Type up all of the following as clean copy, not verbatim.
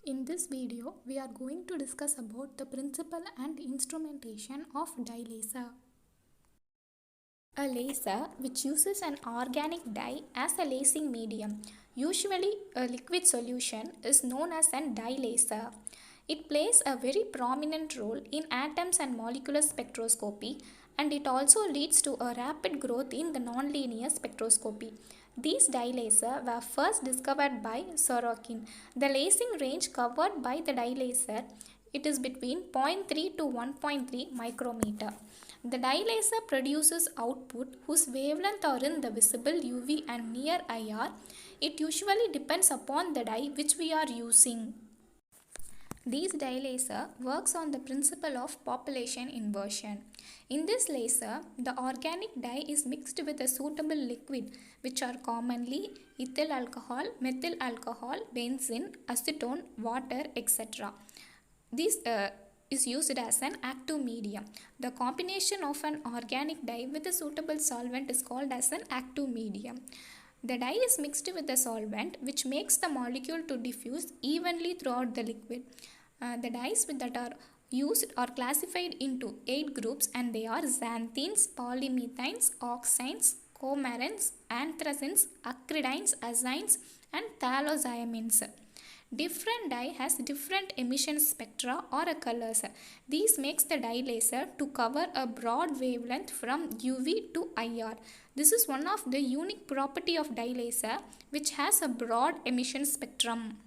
In this video, we are going to discuss about the principle and instrumentation of dye laser. A laser which uses an organic dye as a lasing medium, usually a liquid solution, is known as a dye laser. It plays a very prominent role in atoms and molecular spectroscopy, and it also leads to a rapid growth in the nonlinear spectroscopy. These dye lasers were first discovered by Sorokin. The lasing range covered by the dye laser it is between 0.3 to 1.3 micrometer. The dye laser produces output whose wavelength are in the visible UV and near IR. It usually depends upon the dye which we are using. These dye laser works on the principle of population inversion. In this laser, the organic dye is mixed with a suitable liquid which are commonly ethyl alcohol, methyl alcohol, benzene, acetone, water, etc. This is used as an active medium. The combination of an organic dye with a suitable solvent is called as an active medium. The dye is mixed with the solvent which makes the molecule to diffuse evenly throughout the liquid. The dyes that are used are classified into 8 groups, and they are xanthines, polymethynes, oxines, coumarins, anthracines, acridines, azines and phthalocyanamines. Different dye has different emission spectra or colors. These makes the dye laser to cover a broad wavelength from UV to IR. This is one of the unique property of dye laser which has a broad emission spectrum.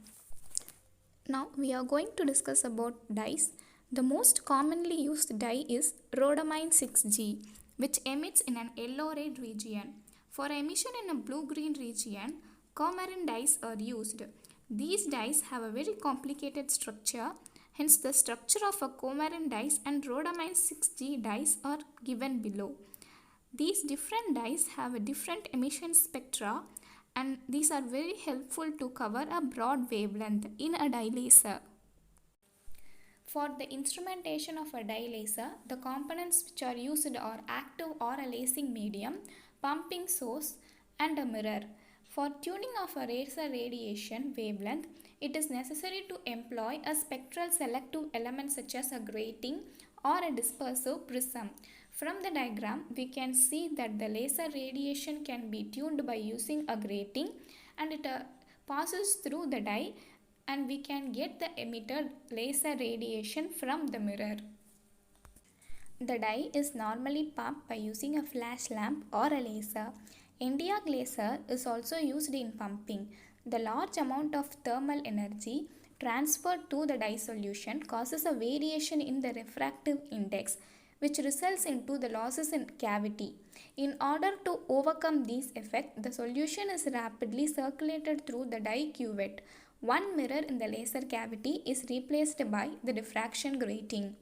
Now we are going to discuss about dyes. The most commonly used dye is rhodamine 6G, which emits in an yellow-red region. For emission in a blue-green region, coumarin dyes are used. These dyes have a very complicated structure, hence the structure of a coumarin dyes and rhodamine 6G dyes are given below. These different dyes have a different emission spectra, and these are very helpful to cover a broad wavelength in a dye laser. For the instrumentation of a dye laser, the components which are used are active or a lasing medium, pumping source and a mirror. For tuning of a laser radiation wavelength, it is necessary to employ a spectral selective element such as a grating or a dispersive prism. From the diagram, we can see that the laser radiation can be tuned by using a grating, and it passes through the dye, and we can get the emitted laser radiation from the mirror. The dye is normally pumped by using a flash lamp or a laser. NdArc laser is also used in pumping. The large amount of thermal energy transferred to the dye solution causes a variation in the refractive index, which results into the losses in cavity. In order to overcome these effects, the solution is rapidly circulated through the dye cuvette. One mirror in the laser cavity is replaced by the diffraction grating.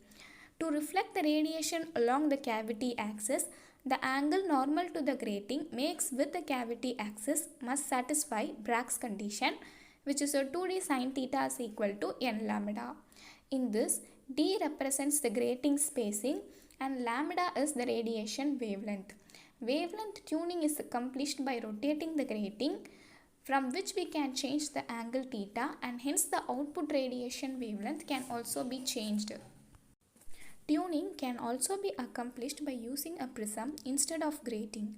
To reflect the radiation along the cavity axis, the angle normal to the grating makes with the cavity axis must satisfy Bragg's condition, which is a 2d sin theta is equal to n lambda. In this, d represents the grating spacing and lambda is the radiation wavelength. Wavelength tuning is accomplished by rotating the grating, from which we can change the angle theta, and hence the output radiation wavelength can also be changed. Tuning can also be accomplished by using a prism instead of grating.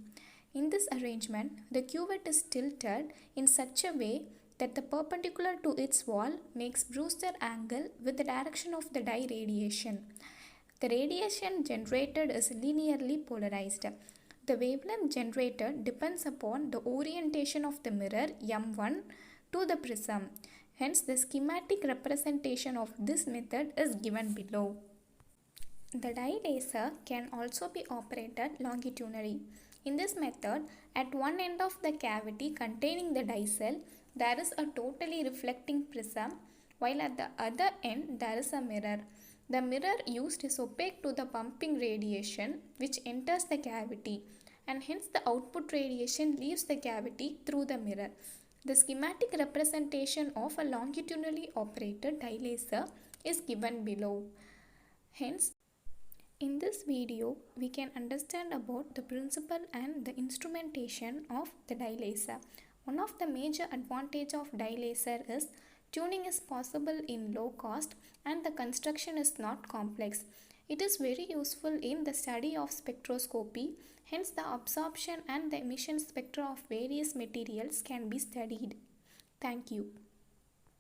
In this arrangement, the cuvette is tilted in such a way that the perpendicular to its wall makes Brewster angle with the direction of the dye radiation. The radiation generated is linearly polarized. The wavelength generated depends upon the orientation of the mirror M1 to the prism. Hence, the schematic representation of this method is given below. The dye laser can also be operated longitudinally. In this method, at one end of the cavity containing the dye cell, there is a totally reflecting prism, while at the other end there is a mirror. The mirror used is opaque to the pumping radiation which enters the cavity, and hence the output radiation leaves the cavity through the mirror. The schematic representation of a longitudinally operated dye laser is given below. Hence, in this video, we can understand about the principle and the instrumentation of the dye laser. One of the major advantage of dye laser is Tuning is possible in low cost and the construction is not complex. It is very useful in the study of spectroscopy, hence, the absorption and the emission spectra of various materials can be studied. Thank you.